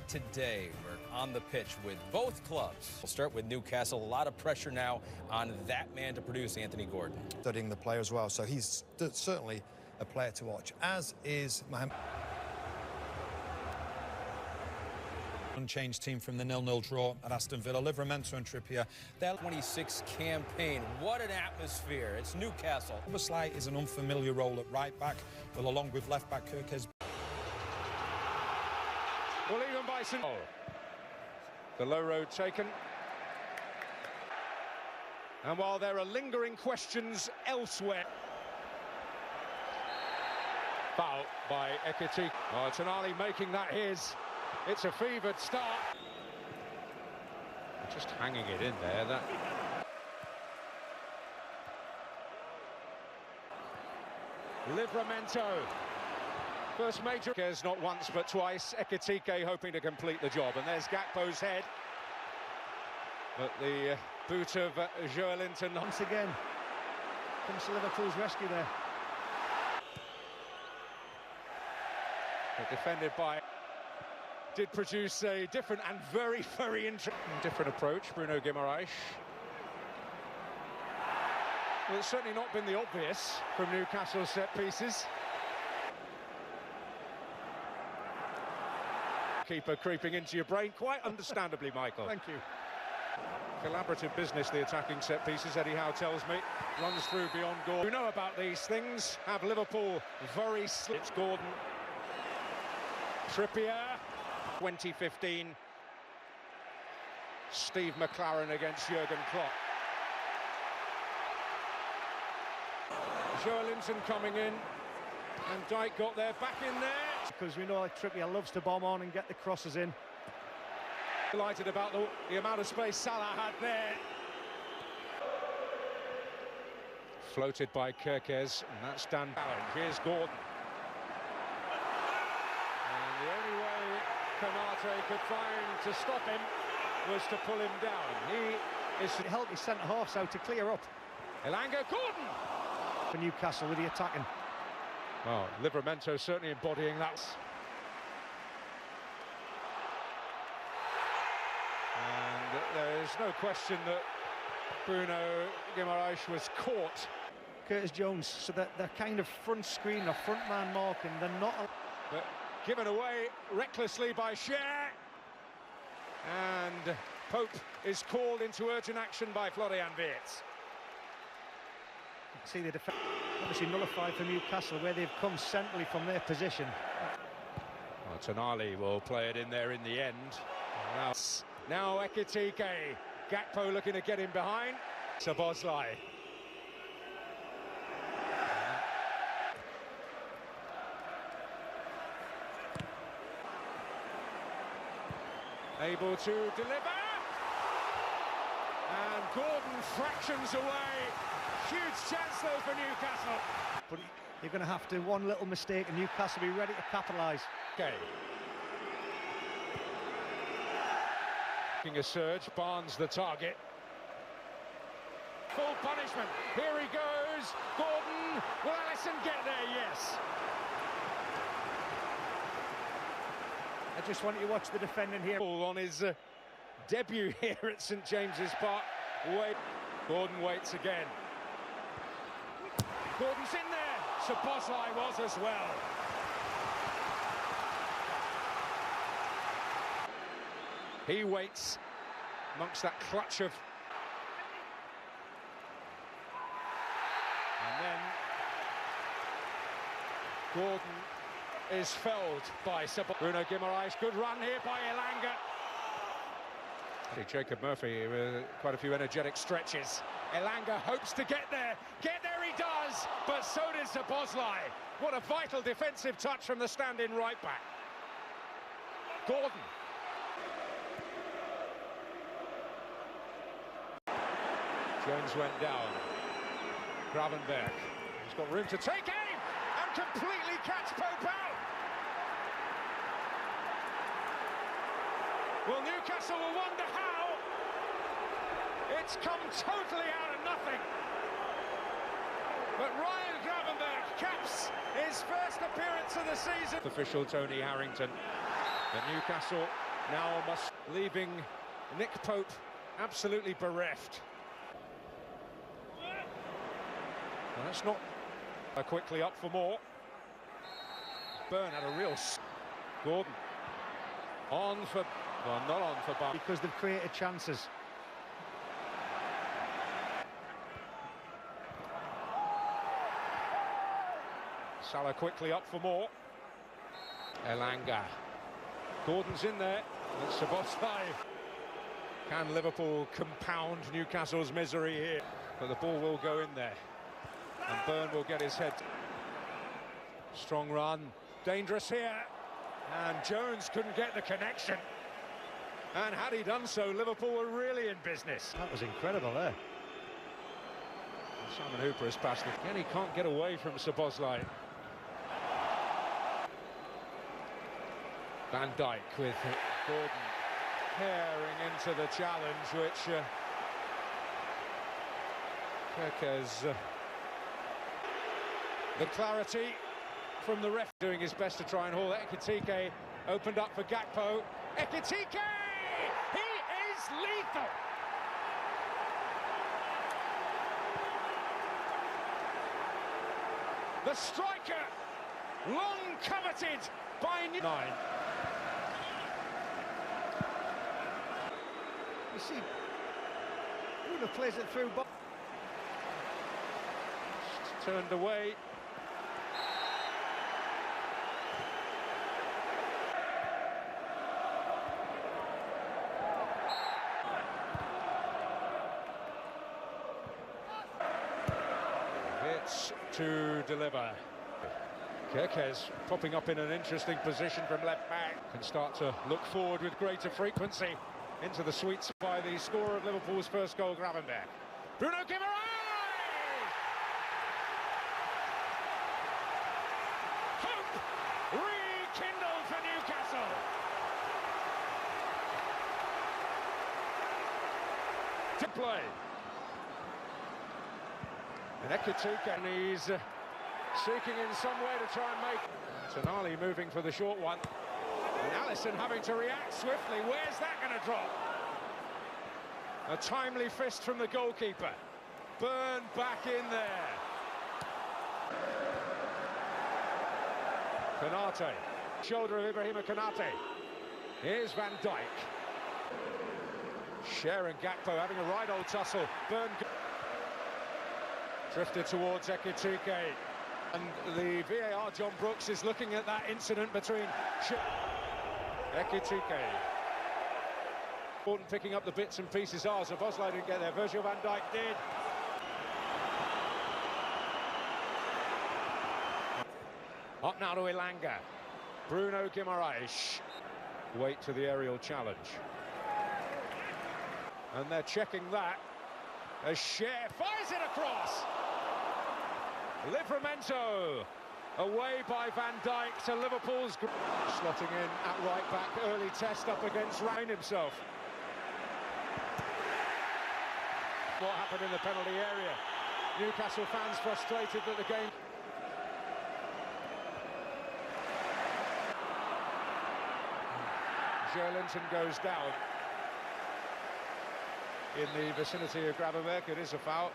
today. We're on the pitch with both clubs. We'll start with Newcastle. A lot of pressure now on that man to produce, Anthony Gordon. Studying the player as well, so he's certainly a player to watch, as is Mohamed. Unchanged team from the 0-0 draw at Aston Villa. Livramento and Trippier. Their 26 campaign. What an atmosphere. It's Newcastle. Obersley is an unfamiliar role at right back, well, along with left back Kirkes. Well, even Bison. Oh. The low road taken. And while there are lingering questions elsewhere. Foul by Ekitike. Oh, Tonali making that his. It's a fevered start. Just hanging it in there. That. Livramento. First major. Not once but twice. Ekitike hoping to complete the job. And there's Gakpo's head. But the boot of Joelinton. Once again comes to Liverpool's rescue there. But defended by. Did produce a different and very, very interesting different approach, Bruno Guimaraes. Well, it's certainly not been the obvious from Newcastle's set pieces. Keeper creeping into your brain, quite understandably, Michael. Thank you. Collaborative business, the attacking set pieces, Eddie Howe tells me. Runs through beyond Gordon. We know about these things. Have Liverpool very slick. It's Gordon. Trippier. 2015, Steve McLaren against Jurgen Klopp. Joelinton coming in, and Dijk got there, back in there. Because we know like Trippier loves to bomb on and get the crosses in. Delighted about the amount of space Salah had there. Floated by Kirkes, and that's Dan Ballard. Here's Gordon. And the only way Konate could find to stop him was to pull him down. He is to help his centre-halves out to clear up. Elanga, Gordon! For Newcastle with the attacking. Well, Livramento certainly embodying that. And there is no question that Bruno Guimaraes was caught. Curtis Jones, so that they're kind of front screen or front man marking, they're not. But given away recklessly by Cher. And Pope is called into urgent action by Florian Wirtz. See the defence obviously nullified for Newcastle where they've come centrally from their position. Well, Tonali will play it in there in the end. Now Ekitike. Gakpo looking to get him behind. Szoboszlai. Able to deliver, and Gordon fractions away. Huge chance though for Newcastle. But you're going to have to, one little mistake and Newcastle be ready to capitalise. Okay. Taking a surge, Barnes the target. Full punishment, here he goes, Gordon, will Alisson get there? Yes. I just want you to watch the defending here. On his debut here at St James's Park. Gordon waits again. Gordon's in there. Szoboszlai was as well. He waits amongst that clutch of... And then Gordon is felled by Bruno Guimaraes. Good run here by Elanga. Jacob Murphy with quite a few energetic stretches. Elanga hopes to get there. Get there he does, but so does Szoboszlai. What a vital defensive touch from the stand-in right back. Gordon. Jones went down. Gravenberg. He's got room to take aim and completely catch Pope out. Well, Newcastle will wonder how. It's come totally out of nothing. But Ryan Gravenberg caps his first appearance of the season. Official Tony Harrington. The Newcastle Now must leaving Nick Pope absolutely bereft. Well, that's not quickly up for more. Byrne had a real Gordon on for, well, not on for Barca because they've created chances. Salah quickly up for more. Elanga. Gordon's in there. And Szoboszlai. Can Liverpool compound Newcastle's misery here? But the ball will go in there. And Byrne will get his head. Strong run. Dangerous here. And Jones couldn't get the connection. And had he done so, Liverpool were really in business. That was incredible there. Simon Hooper has passed it. Again, he can't get away from Szoboszlai. Van Dijk with Gordon tearing into the challenge, which Kerkez. The clarity from the ref, doing his best to try and haul Ekitike. Opened up for Gakpo. Ekitike! He is lethal! The striker, long coveted by 9. You see, Bruno plays it through. Turned away. Hits to deliver. Kerkez popping up in an interesting position from left back. Can start to look forward with greater frequency into the sweet spot by the scorer of Liverpool's first goal, Gravenberch. Bruno Guimaraes! Hope rekindled for Newcastle. To play. And Ekitike, and he's seeking in some way to try and make. Tonali moving for the short one. And Alisson having to react swiftly. Where's that going to drop? A timely fist from the goalkeeper. Byrne back in there. Konate. Shoulder of Ibrahima Konate. Here's Van Dijk. Cher and Gakpo having a right old tussle. Byrne drifted towards Ekitike. And the VAR, John Brooks, is looking at that incident between Ekitike. Important picking up the bits and pieces. Szoboszlai didn't get there. Virgil van Dijk did. Up now to Elanga. Bruno Guimaraes. Wait to the aerial challenge. And they're checking that. As Cher fires it across. Livramento away by Van Dijk to Liverpool's. Slotting in at right back, early test up against Ryan himself. What happened in the penalty area? Newcastle fans frustrated that the game. Joelinton goes down in the vicinity of Gravenberch. It is a foul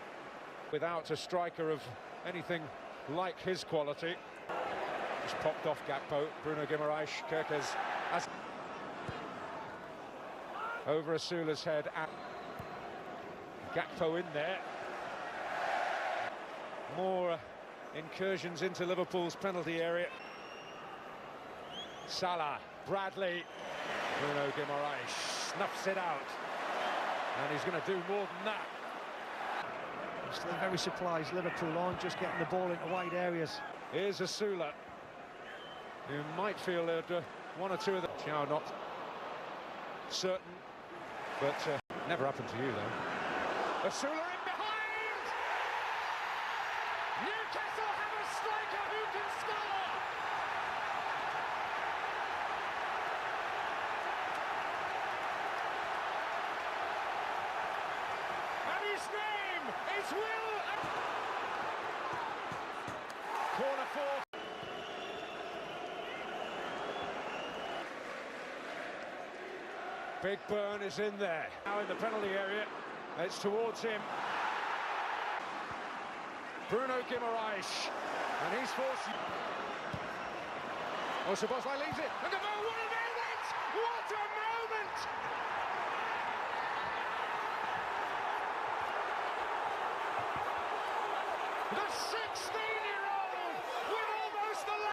without a striker of anything like his quality. Just popped off Gakpo. Bruno Guimaraes. Kerkez has over Asula's head. And Gakpo in there. More incursions into Liverpool's penalty area. Salah, Bradley, Bruno Guimaraes snuffs it out. And he's going to do more than that. Still very surprised Liverpool aren't just getting the ball into wide areas. Here's Asula, who might feel that one or two of the... Now not certain, but never happened to you, though. Asula in behind! Newcastle have a striker who can score! And his name is Will... Corner 4. Big Burn is in there. Now in the penalty area. It's towards him. Bruno Guimaraes. And he's forced... Oh, Szoboszlai leaves it. And the ball, what a moment! What a moment! The 16